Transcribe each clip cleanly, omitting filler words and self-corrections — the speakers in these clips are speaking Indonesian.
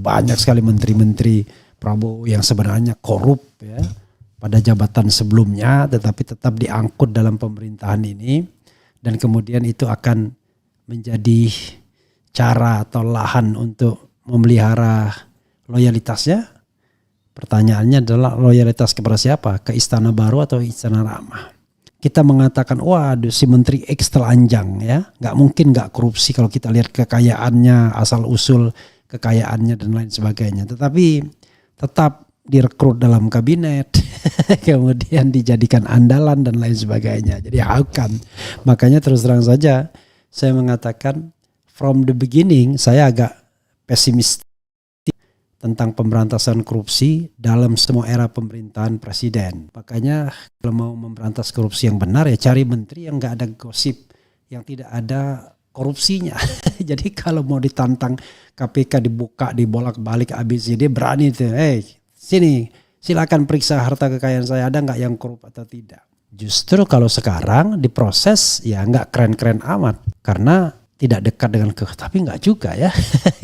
banyak sekali menteri-menteri Prabowo yang sebenarnya korup ya pada jabatan sebelumnya, tetapi tetap diangkut dalam pemerintahan ini, dan kemudian itu akan menjadi cara atau lahan untuk memelihara loyalitasnya. Pertanyaannya adalah loyalitas kepada siapa? Ke Istana Baru atau Istana Lama? Kita mengatakan, waduh si Menteri X telanjang ya, nggak mungkin nggak korupsi kalau kita lihat kekayaannya, asal usul kekayaannya dan lain sebagainya. Tetapi tetap direkrut dalam kabinet, kemudian dijadikan andalan dan lain sebagainya. Jadi akan, makanya terus terang saja saya mengatakan from the beginning saya agak pesimis tentang pemberantasan korupsi dalam semua era pemerintahan presiden. Makanya kalau mau memberantas korupsi yang benar ya cari menteri yang nggak ada gosip, yang tidak ada korupsinya. Jadi kalau mau ditantang KPK dibuka, dibolak-balik ABCD berani tuh, sini silakan periksa harta kekayaan saya, ada nggak yang korup atau tidak. Justru kalau sekarang diproses ya nggak keren-keren amat karena tidak dekat dengan tapi nggak juga ya.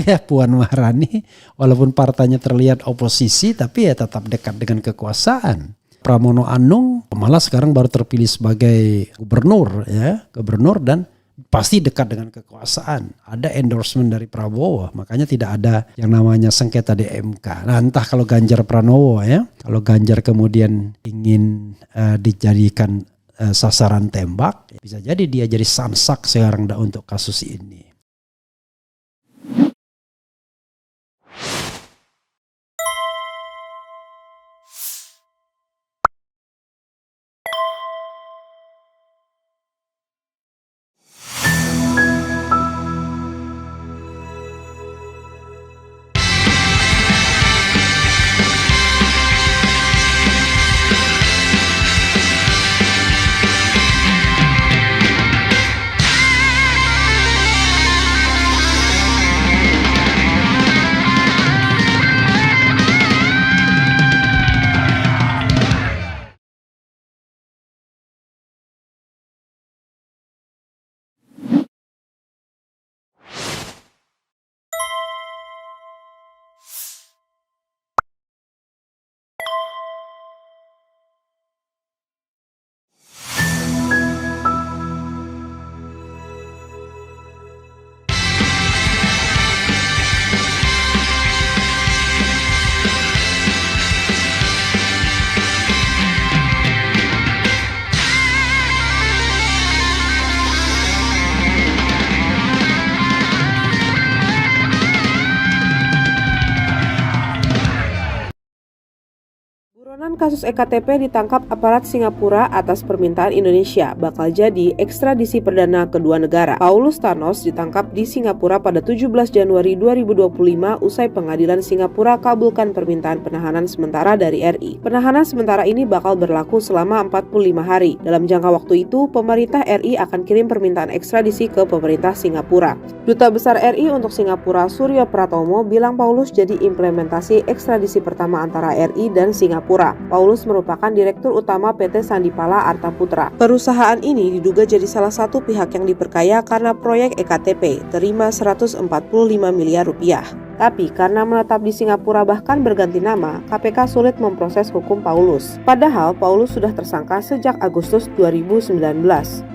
Ya Puan Maharani walaupun partainya terlihat oposisi tapi ya tetap dekat dengan kekuasaan. Pramono Anung malah sekarang baru terpilih sebagai gubernur ya, gubernur dan pasti dekat dengan kekuasaan. Ada endorsement dari Prabowo, makanya tidak ada yang namanya sengketa di MK. Nah entah kalau Ganjar Pranowo ya, kalau Ganjar kemudian ingin dijadikan sasaran tembak, bisa jadi dia jadi samsak sekarang untuk kasus ini. Buronan kasus EKTP ditangkap aparat Singapura atas permintaan Indonesia bakal jadi ekstradisi perdana kedua negara. Paulus Thanos ditangkap di Singapura pada 17 Januari 2025 usai pengadilan Singapura kabulkan permintaan penahanan sementara dari RI. Penahanan sementara ini bakal berlaku selama 45 hari. Dalam jangka waktu itu, pemerintah RI akan kirim permintaan ekstradisi ke pemerintah Singapura. Duta Besar RI untuk Singapura, Suryo Pratomo, bilang Paulus jadi implementasi ekstradisi pertama antara RI dan Singapura. Paulus merupakan Direktur Utama PT Sandipala Arta Putra. Perusahaan ini diduga jadi salah satu pihak yang diperkaya karena proyek EKTP, terima 145 miliar rupiah. Tapi karena menetap di Singapura bahkan berganti nama, KPK sulit memproses hukum Paulus. Padahal Paulus sudah tersangka sejak Agustus 2019.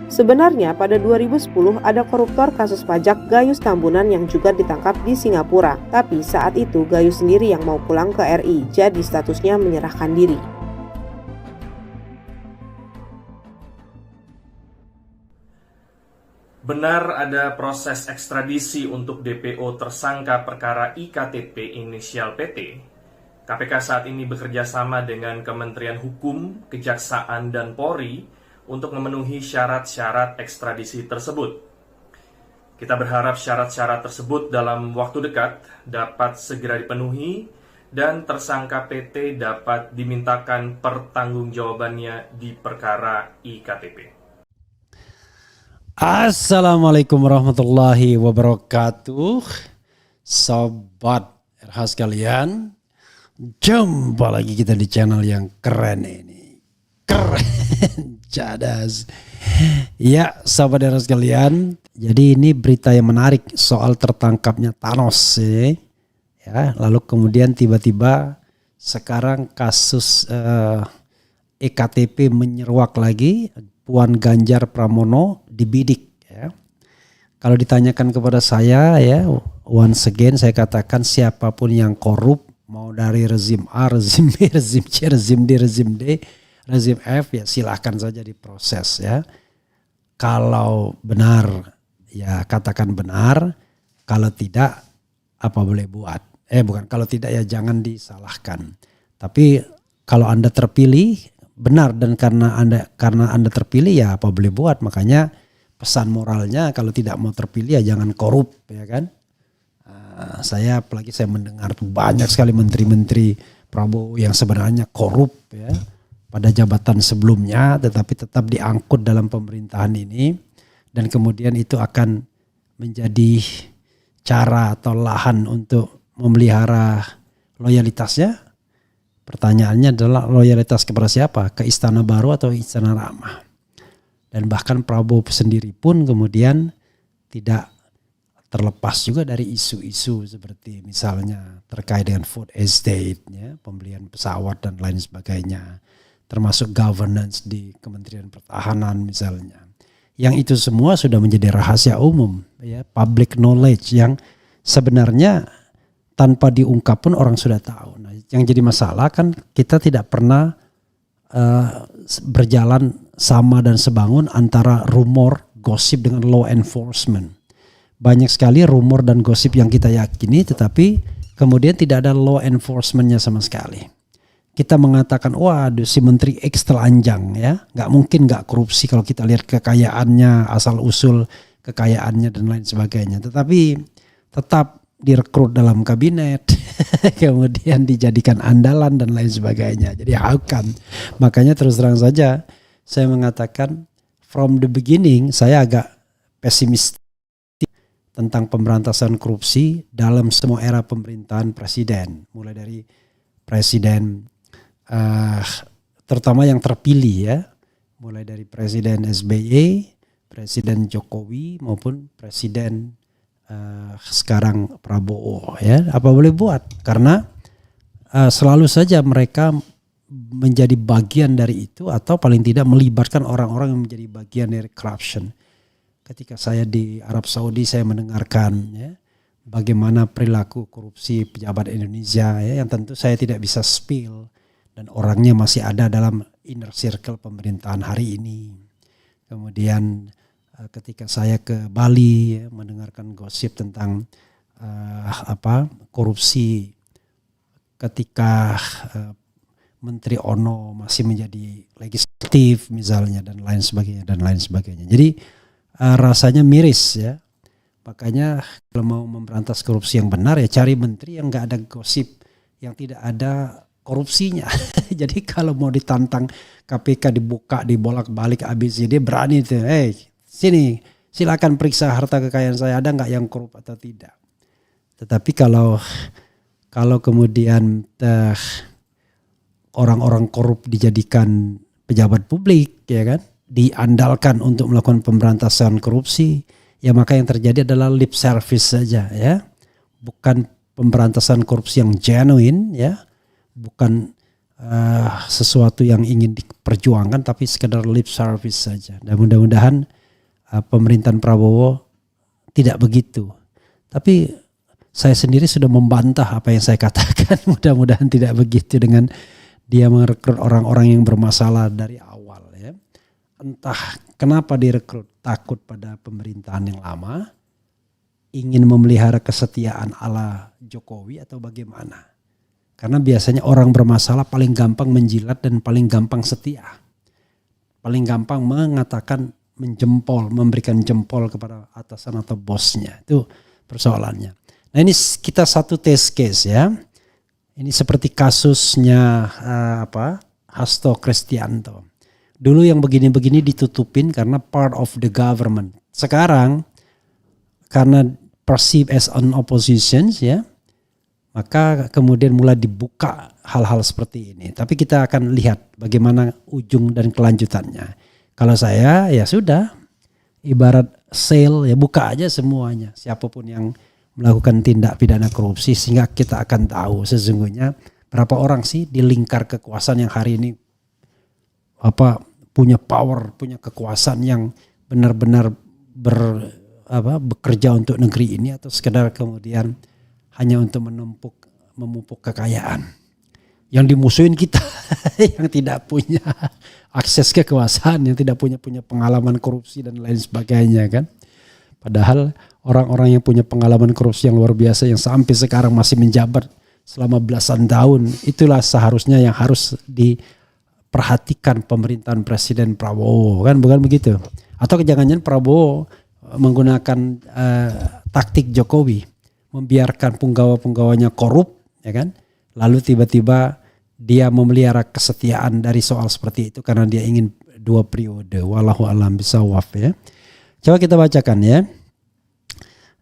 Sebenarnya pada 2010 ada koruptor kasus pajak Gayus Tambunan yang juga ditangkap di Singapura. Tapi saat itu Gayus sendiri yang mau pulang ke RI, jadi statusnya menyerahkan diri. Benar ada proses ekstradisi untuk DPO tersangka perkara IKTP inisial PT. KPK saat ini bekerja sama dengan Kementerian Hukum, Kejaksaan, dan Polri untuk memenuhi syarat-syarat ekstradisi tersebut. Kita berharap syarat-syarat tersebut dalam waktu dekat dapat segera dipenuhi dan tersangka PT dapat dimintakan pertanggungjawabannya di perkara IKTP. Assalamualaikum warahmatullahi wabarakatuh. Sobat RH sekalian, jumpa lagi kita di channel yang keren ini. Keren, cadas. Ya, sobat RH sekalian, jadi ini berita yang menarik soal tertangkapnya Thanos. ya. Lalu kemudian tiba-tiba sekarang kasus EKTP menyeruak lagi, Puan Ganjar Pramono dibidik ya. Kalau ditanyakan kepada saya ya, once again saya katakan siapapun yang korup, mau dari rezim A, rezim B, rezim C, rezim D, rezim D, rezim F, ya silahkan saja diproses ya. Kalau benar ya katakan benar, kalau tidak apa boleh buat. Bukan, kalau tidak ya jangan disalahkan. Tapi kalau Anda terpilih benar, dan karena Anda terpilih ya apa boleh buat. Makanya pesan moralnya kalau tidak mau terpilih ya jangan korup ya kan. Saya apalagi saya mendengar tuh banyak sekali menteri-menteri Prabowo yang sebenarnya korup ya pada jabatan sebelumnya, tetapi tetap diangkut dalam pemerintahan ini, dan kemudian itu akan menjadi cara atau lahan untuk memelihara loyalitasnya. Pertanyaannya adalah loyalitas kepada siapa? Ke Istana Baru atau Istana Lama? Dan bahkan Prabowo sendiri pun kemudian tidak terlepas juga dari isu-isu seperti misalnya terkait dengan food estate, ya, pembelian pesawat dan lain sebagainya, termasuk governance di Kementerian Pertahanan misalnya. Yang itu semua sudah menjadi rahasia umum, ya, public knowledge yang sebenarnya tanpa diungkap pun orang sudah tahu. Nah, yang jadi masalah kan kita tidak pernah berjalan sama dan sebangun antara rumor, gosip dengan law enforcement. Banyak sekali rumor dan gosip yang kita yakini, tetapi kemudian tidak ada law enforcementnya sama sekali. Kita mengatakan, waduh si Menteri X telanjang ya, nggak mungkin nggak korupsi kalau kita lihat kekayaannya, asal usul kekayaannya dan lain sebagainya. Tetapi tetap direkrut dalam kabinet, kemudian dijadikan andalan dan lain sebagainya. Jadi akan, makanya terus terang saja saya mengatakan from the beginning saya agak pesimis tentang pemberantasan korupsi dalam semua era pemerintahan presiden, mulai dari presiden terutama yang terpilih ya, mulai dari Presiden SBY, Presiden Jokowi maupun Presiden sekarang Prabowo ya. Apa boleh buat, karena selalu saja mereka menjadi bagian dari itu atau paling tidak melibatkan orang-orang yang menjadi bagian dari corruption. Ketika saya di Arab Saudi saya mendengarkan ya, bagaimana perilaku korupsi pejabat Indonesia ya, yang tentu saya tidak bisa spill dan orangnya masih ada dalam inner circle pemerintahan hari ini. Kemudian ketika saya ke Bali ya, mendengarkan gosip tentang korupsi ketika Menteri Ono masih menjadi legislatif misalnya dan lain sebagainya. Jadi rasanya miris ya. Makanya kalau mau memberantas korupsi yang benar ya cari menteri yang nggak ada gosip, yang tidak ada korupsinya. Jadi kalau mau ditantang KPK dibuka, dibolak-balik ABCD berani itu, sini silakan periksa harta kekayaan saya, ada nggak yang korup atau tidak. Tetapi kalau kemudian orang-orang korup dijadikan pejabat publik ya kan, diandalkan untuk melakukan pemberantasan korupsi, ya maka yang terjadi adalah lip service saja ya, bukan pemberantasan korupsi yang genuine ya, bukan sesuatu yang ingin diperjuangkan, tapi sekedar lip service saja. Dan mudah-mudahan pemerintahan Prabowo tidak begitu. Tapi saya sendiri sudah membantah apa yang saya katakan. Mudah-mudahan tidak begitu dengan dia merekrut orang-orang yang bermasalah dari awal ya. Entah kenapa direkrut, takut pada pemerintahan yang lama, ingin memelihara kesetiaan ala Jokowi atau bagaimana. Karena biasanya orang bermasalah paling gampang menjilat dan paling gampang setia. Paling gampang mengatakan menjempol, memberikan jempol kepada atasan atau bosnya. Itu persoalannya. Nah ini kita satu test case ya. Ini seperti kasusnya Hasto Kristianto. Dulu yang begini-begini ditutupin karena part of the government. Sekarang karena perceived as an opposition ya, maka kemudian mulai dibuka hal-hal seperti ini. Tapi kita akan lihat bagaimana ujung dan kelanjutannya. Kalau saya ya sudah, ibarat sale ya, buka aja semuanya. Siapapun yang melakukan tindak pidana korupsi, sehingga kita akan tahu sesungguhnya berapa orang sih di lingkar kekuasaan yang hari ini punya power, punya kekuasaan yang benar-benar bekerja untuk negeri ini, atau sekedar kemudian hanya untuk memupuk kekayaan. Yang dimusuhin kita yang tidak punya akses kekuasaan, yang tidak punya pengalaman korupsi dan lain sebagainya kan. Padahal orang-orang yang punya pengalaman korupsi yang luar biasa, yang sampai sekarang masih menjabat selama belasan tahun, itulah seharusnya yang harus diperhatikan pemerintahan Presiden Prabowo, kan, bukan begitu? Atau jangan-jangan Prabowo menggunakan taktik Jokowi, membiarkan penggawa-penggawanya korup, ya kan? Lalu tiba-tiba dia memelihara kesetiaan dari soal seperti itu karena dia ingin 2 periode. Wallahu a'lam bishawab, ya. Coba kita bacakan, ya.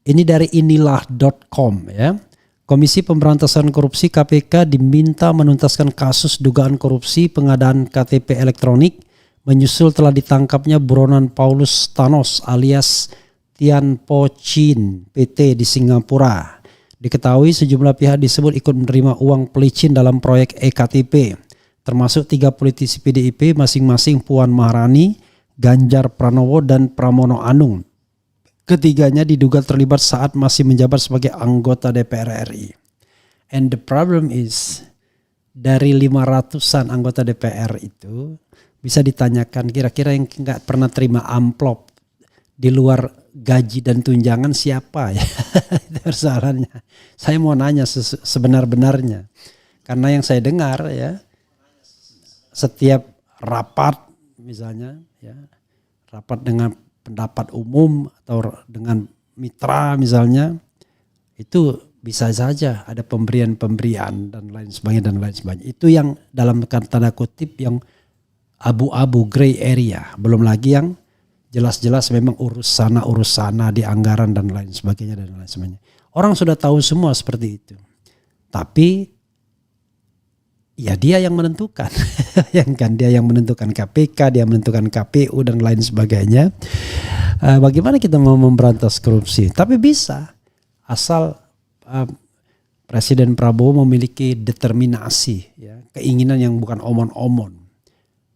Ini dari inilah.com, ya. Komisi Pemberantasan Korupsi KPK diminta menuntaskan kasus dugaan korupsi pengadaan KTP elektronik menyusul telah ditangkapnya buronan Paulus Thanos alias Tianpo Chin PT di Singapura. Diketahui sejumlah pihak disebut ikut menerima uang pelicin dalam proyek eKTP, termasuk 3 politisi PDIP masing-masing Puan Maharani, Ganjar Pranowo, dan Pramono Anung. Ketiganya diduga terlibat saat masih menjabat sebagai anggota DPR RI. And the problem is, dari 500-an anggota DPR itu bisa ditanyakan kira-kira yang nggak pernah terima amplop di luar gaji dan tunjangan siapa, ya? Itu persoalannya. Saya mau nanya sebenar-benarnya. Karena yang saya dengar, ya, setiap rapat misalnya, ya, rapat dengan pendapat umum atau dengan mitra misalnya, itu bisa saja ada pemberian-pemberian dan lain sebagainya. Itu yang dalam tanda kutip yang abu-abu, gray area. Belum lagi yang jelas-jelas memang urus sana di anggaran dan lain sebagainya. Orang sudah tahu semua seperti itu. Tapi ya dia yang menentukan. Dia yang menentukan KPK, dia menentukan KPU dan lain sebagainya. Bagaimana kita mau memberantas korupsi? Tapi bisa, asal Presiden Prabowo memiliki determinasi, ya, keinginan yang bukan omon-omon,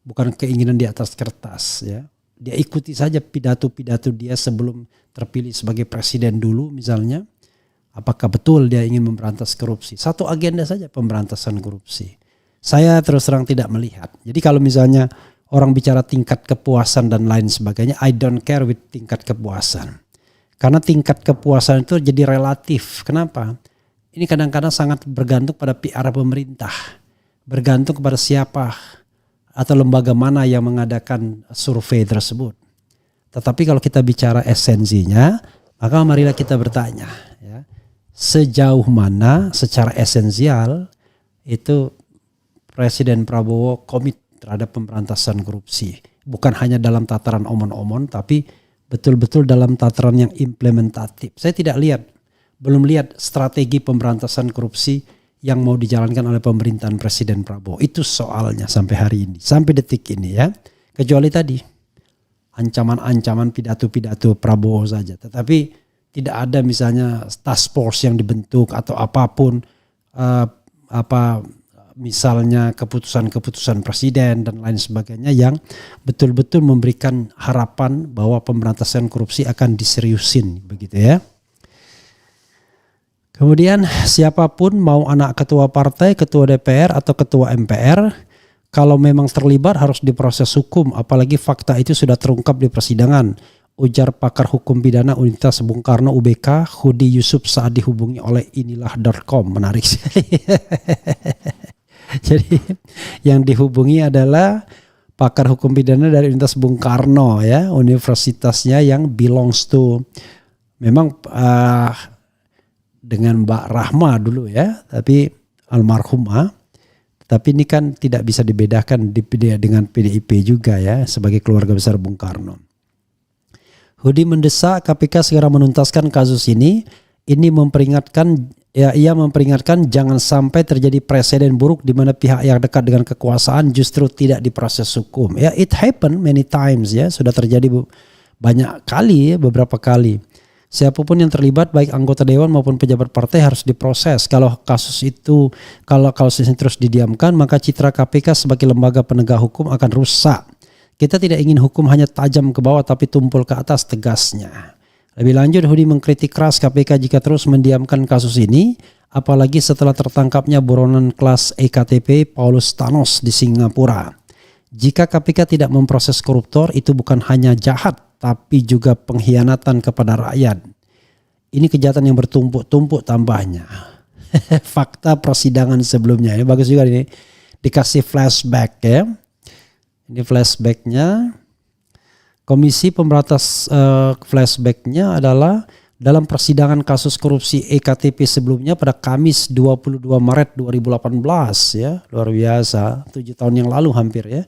bukan keinginan di atas kertas, ya. Dia ikuti saja pidato-pidato dia sebelum terpilih sebagai presiden dulu misalnya. Apakah betul dia ingin memberantas korupsi? Satu agenda saja, pemberantasan korupsi. Saya terus terang tidak melihat. Jadi kalau misalnya orang bicara tingkat kepuasan dan lain sebagainya, I don't care with tingkat kepuasan. Karena tingkat kepuasan itu jadi relatif. Kenapa? Ini kadang-kadang sangat bergantung pada PR pemerintah. Bergantung kepada siapa atau lembaga mana yang mengadakan survei tersebut. Tetapi kalau kita bicara esensinya, maka marilah kita bertanya, ya, sejauh mana secara esensial itu Presiden Prabowo komit terhadap pemberantasan korupsi. Bukan hanya dalam tataran omon-omon, tapi betul-betul dalam tataran yang implementatif. Saya belum lihat strategi pemberantasan korupsi yang mau dijalankan oleh pemerintahan Presiden Prabowo. Itu soalnya sampai hari ini, sampai detik ini, ya. Kecuali tadi ancaman-ancaman pidato-pidato Prabowo saja. Tetapi tidak ada misalnya task force yang dibentuk atau apapun, misalnya keputusan-keputusan presiden dan lain sebagainya yang betul-betul memberikan harapan bahwa pemberantasan korupsi akan diseriusin, begitu, ya. Kemudian siapapun, mau anak ketua partai, ketua DPR atau ketua MPR, kalau memang terlibat harus diproses hukum, apalagi fakta itu sudah terungkap di persidangan, ujar pakar hukum pidana Universitas Bung Karno UBK Hudi Yusuf saat dihubungi oleh inilah.com. Menarik sekali. Jadi yang dihubungi adalah pakar hukum pidana dari Universitas Bung Karno, ya, universitasnya yang belongs to memang dengan Mbak Rahma dulu, ya, tapi almarhumah. Tapi ini kan tidak bisa dibedakan dengan PDIP juga, ya, sebagai keluarga besar Bung Karno. Hudi mendesak KPK segera menuntaskan kasus ini. Ia memperingatkan jangan sampai terjadi presiden buruk di mana pihak yang dekat dengan kekuasaan justru tidak diproses hukum. Ya, it happened many times, ya, sudah terjadi banyak kali, ya, beberapa kali. Siapapun yang terlibat baik anggota dewan maupun pejabat partai harus diproses. Kalau kasus ini terus didiamkan, maka citra KPK sebagai lembaga penegak hukum akan rusak. Kita tidak ingin hukum hanya tajam ke bawah tapi tumpul ke atas, tegasnya. Lebih lanjut, Hudi mengkritik keras KPK jika terus mendiamkan kasus ini, apalagi setelah tertangkapnya buronan kelas EKTP Paulus Thanos di Singapura. Jika KPK tidak memproses koruptor, itu bukan hanya jahat, tapi juga pengkhianatan kepada rakyat. Ini kejahatan yang bertumpuk-tumpuk tambahnya. Fakta persidangan sebelumnya, ya bagus juga ini. Dikasih flashback ya. Ini flashbacknya. Komisi Pemberantas flashbacknya adalah dalam persidangan kasus korupsi EKTP sebelumnya pada Kamis 22 Maret 2018 ya, luar biasa, 7 tahun yang lalu hampir ya.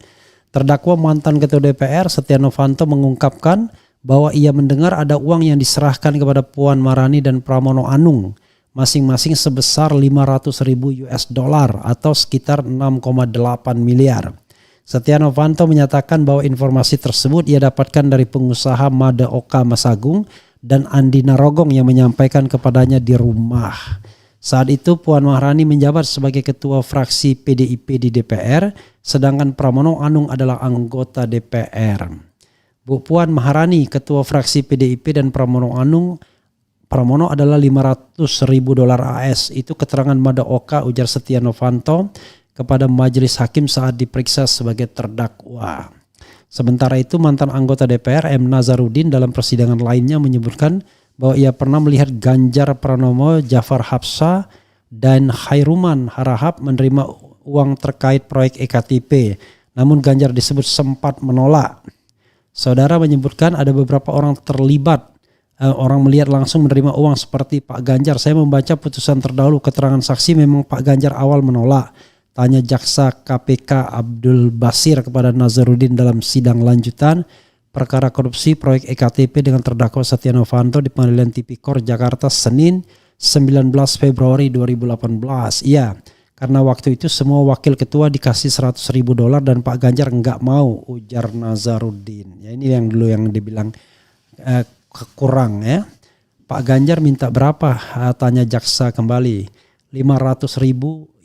Terdakwa mantan Ketua DPR Setia Novanto mengungkapkan bahwa ia mendengar ada uang yang diserahkan kepada Puan Maharani dan Pramono Anung masing-masing sebesar $500.000 atau sekitar 6,8 miliar. Setia Novanto menyatakan bahwa informasi tersebut ia dapatkan dari pengusaha Madaoka Masagung dan Andi Narogong yang menyampaikan kepadanya di rumah. Saat itu Puan Maharani menjabat sebagai ketua fraksi PDIP di DPR, sedangkan Pramono Anung adalah anggota DPR. Bu Puan Maharani, ketua fraksi PDIP, dan Pramono adalah $500.000 AS. Itu keterangan Madaoka, ujar Setia Novanto kepada majelis hakim saat diperiksa sebagai terdakwa. Sementara itu mantan anggota DPR M. Nazarudin dalam persidangan lainnya menyebutkan bahwa ia pernah melihat Ganjar Pranowo, Jafar Hafsah, dan Khairuman Harahap menerima uang terkait proyek EKTP. Namun Ganjar disebut sempat menolak. Saudara menyebutkan ada beberapa orang terlibat. Orang melihat langsung menerima uang seperti Pak Ganjar. Saya membaca putusan terdahulu, keterangan saksi memang Pak Ganjar awal menolak. Tanya jaksa KPK Abdul Basir kepada Nazarudin dalam sidang lanjutan perkara korupsi proyek EKTP dengan terdakwa Setia Novanto di Pengadilan Tipikor Jakarta Senin 19 Februari 2018. Iya, karena waktu itu semua wakil ketua dikasih $100.000 dan Pak Ganjar enggak mau, ujar Nazarudin. Ya, ini yang dulu yang dibilang kurang ya. Pak Ganjar minta berapa? Tanya jaksa kembali. $500.000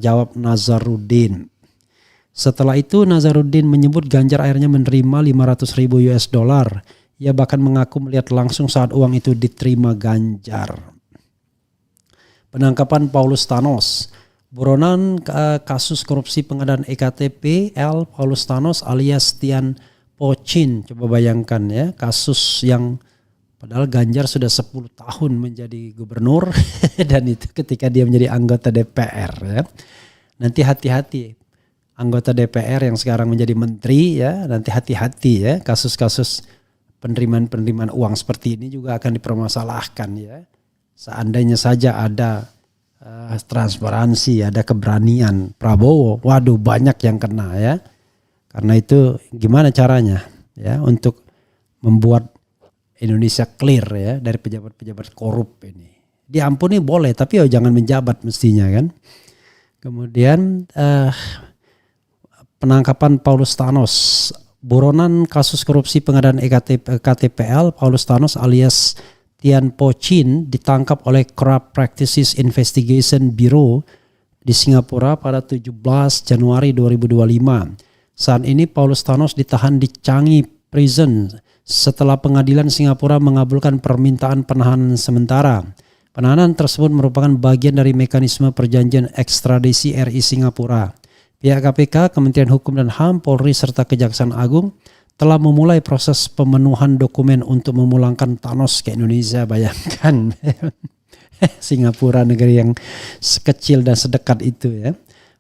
jawab Nazarudin. Setelah itu Nazarudin menyebut Ganjar akhirnya menerima $500.000. Ia bahkan mengaku melihat langsung saat uang itu diterima Ganjar. Penangkapan Paulus Thanos. Buronan kasus korupsi pengadaan EKTP L. Paulus Thanos alias Tian Po Chin. Coba bayangkan ya, kasus yang padahal Ganjar sudah 10 tahun menjadi gubernur dan itu ketika dia menjadi anggota DPR ya. Nanti hati-hati anggota DPR yang sekarang menjadi menteri ya, nanti hati-hati ya, kasus-kasus penerimaan uang seperti ini juga akan dipermasalahkan ya. Seandainya saja ada transparansi, ada keberanian Prabowo, waduh banyak yang kena ya. Karena itu gimana caranya ya untuk membuat Indonesia clear ya dari pejabat-pejabat korup ini. Diampuni boleh tapi jangan menjabat mestinya kan. Kemudian penangkapan Paulus Thanos. Buronan kasus korupsi pengadaan KTPL Paulus Thanos alias Tian Po Chin ditangkap oleh Corrupt Practices Investigation Bureau di Singapura pada 17 Januari 2025. Saat ini Paulus Thanos ditahan di Changi Prison setelah pengadilan Singapura mengabulkan permintaan penahanan sementara. Penahanan tersebut merupakan bagian dari mekanisme perjanjian ekstradisi RI Singapura. Pihak KPK, Kementerian Hukum dan HAM, Polri, serta Kejaksaan Agung telah memulai proses pemenuhan dokumen untuk memulangkan Thanos ke Indonesia. Bayangkan Singapura, negeri yang sekecil dan sedekat itu ya.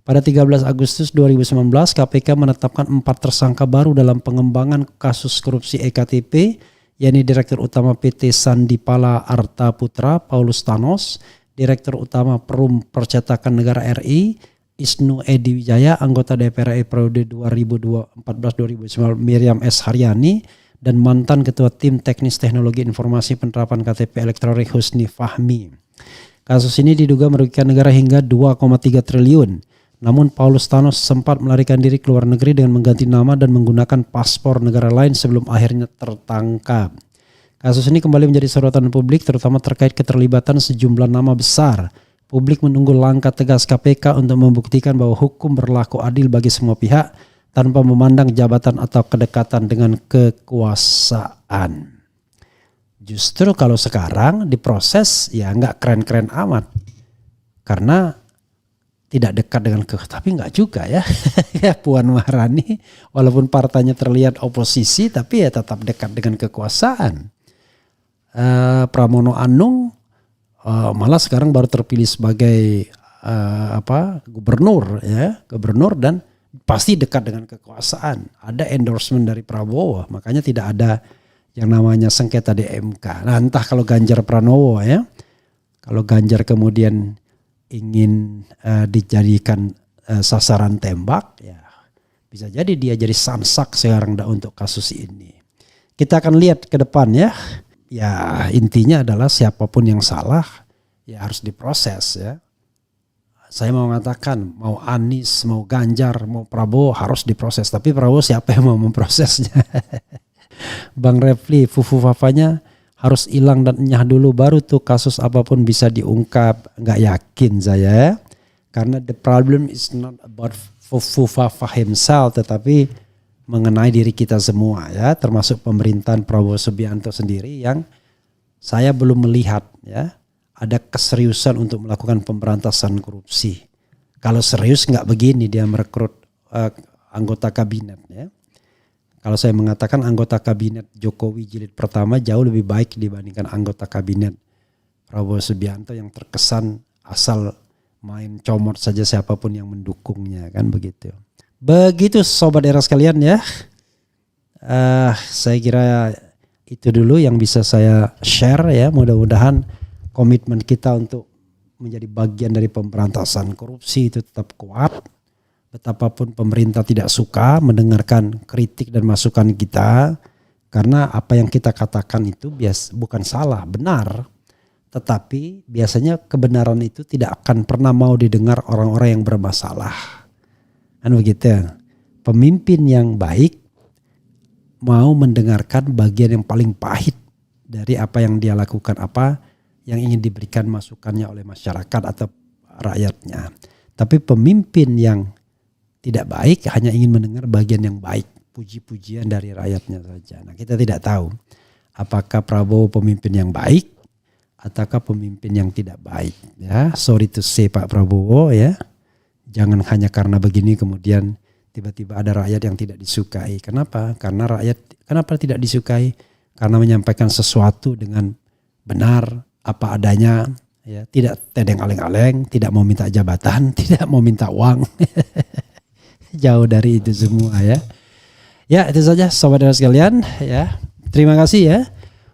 Pada 13 Agustus 2019, KPK menetapkan 4 tersangka baru dalam pengembangan kasus korupsi EKTP, yakni Direktur Utama PT Sandipala Arta Putra, Paulus Thanos, Direktur Utama Perum Percetakan Negara RI, Isnu Edi Wijaya, anggota DPR RI periode 2014-2019, Miriam S. Haryani, dan mantan Ketua Tim Teknis Teknologi Informasi Penerapan KTP Elektronik Husni Fahmi. Kasus ini diduga merugikan negara hingga 2,3 triliun. Namun Paulus Thanos sempat melarikan diri ke luar negeri dengan mengganti nama dan menggunakan paspor negara lain sebelum akhirnya tertangkap. Kasus ini kembali menjadi sorotan publik terutama terkait keterlibatan sejumlah nama besar. Publik menunggu langkah tegas KPK untuk membuktikan bahwa hukum berlaku adil bagi semua pihak tanpa memandang jabatan atau kedekatan dengan kekuasaan. Justru kalau sekarang diproses ya nggak keren-keren amat. Karena tidak dekat dengan tapi nggak juga ya. Ya Puan Maharani walaupun partainya terlihat oposisi tapi ya tetap dekat dengan kekuasaan. Pramono Anung malah sekarang baru terpilih sebagai gubernur dan pasti dekat dengan kekuasaan. Ada endorsement dari Prabowo, makanya tidak ada yang namanya sengketa di MK. Nah entah kalau Ganjar Pranowo ya, kalau Ganjar kemudian ingin dijadikan sasaran tembak, ya bisa jadi dia jadi samsak sekarang untuk kasus ini. Kita akan lihat ke depan ya. Ya intinya adalah siapapun yang salah ya harus diproses ya. Saya mau mengatakan mau Anies, mau Ganjar, mau Prabowo harus diproses. Tapi Prabowo siapa yang mau memprosesnya? Bang Refli, fufu-fafanya harus hilang dan nyah dulu baru tuh kasus apapun bisa diungkap. Nggak yakin saya. Karena the problem is not about fufu-fafa himself tetapi mengenai diri kita semua ya, termasuk pemerintahan Prabowo Subianto sendiri yang saya belum melihat ya ada keseriusan untuk melakukan pemberantasan korupsi. Kalau serius nggak begini dia merekrut anggota kabinet ya. Kalau saya mengatakan anggota kabinet Jokowi jilid pertama jauh lebih baik dibandingkan anggota kabinet Prabowo Subianto yang terkesan asal main comot saja siapapun yang mendukungnya kan begitu. Begitu sobat era sekalian ya. Saya kira itu dulu yang bisa saya share ya. Mudah-mudahan komitmen kita untuk menjadi bagian dari pemberantasan korupsi itu tetap kuat. Betapapun pemerintah tidak suka mendengarkan kritik dan masukan kita. Karena apa yang kita katakan itu bukan salah, benar. Tetapi biasanya kebenaran itu tidak akan pernah mau didengar orang-orang yang bermasalah. Kan begitu. Pemimpin yang baik mau mendengarkan bagian yang paling pahit dari apa yang dia lakukan, apa yang ingin diberikan masukannya oleh masyarakat atau rakyatnya. Tapi pemimpin yang tidak baik hanya ingin mendengar bagian yang baik, puji-pujian dari rakyatnya saja. Nah, kita tidak tahu apakah Prabowo pemimpin yang baik ataukah pemimpin yang tidak baik. Ya, sorry to say Pak Prabowo ya. Jangan hanya karena begini kemudian tiba-tiba ada rakyat yang tidak disukai. Kenapa? Karena kenapa tidak disukai? Karena menyampaikan sesuatu dengan benar apa adanya, ya, tidak tedeng aleng-aleng, tidak mau minta jabatan, tidak mau minta uang. Jauh dari itu semua ya. Ya, itu saja sobat sekalian ya. Terima kasih ya.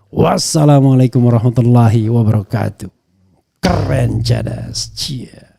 Wassalamualaikum warahmatullahi wabarakatuh. Keren cadas. Cia.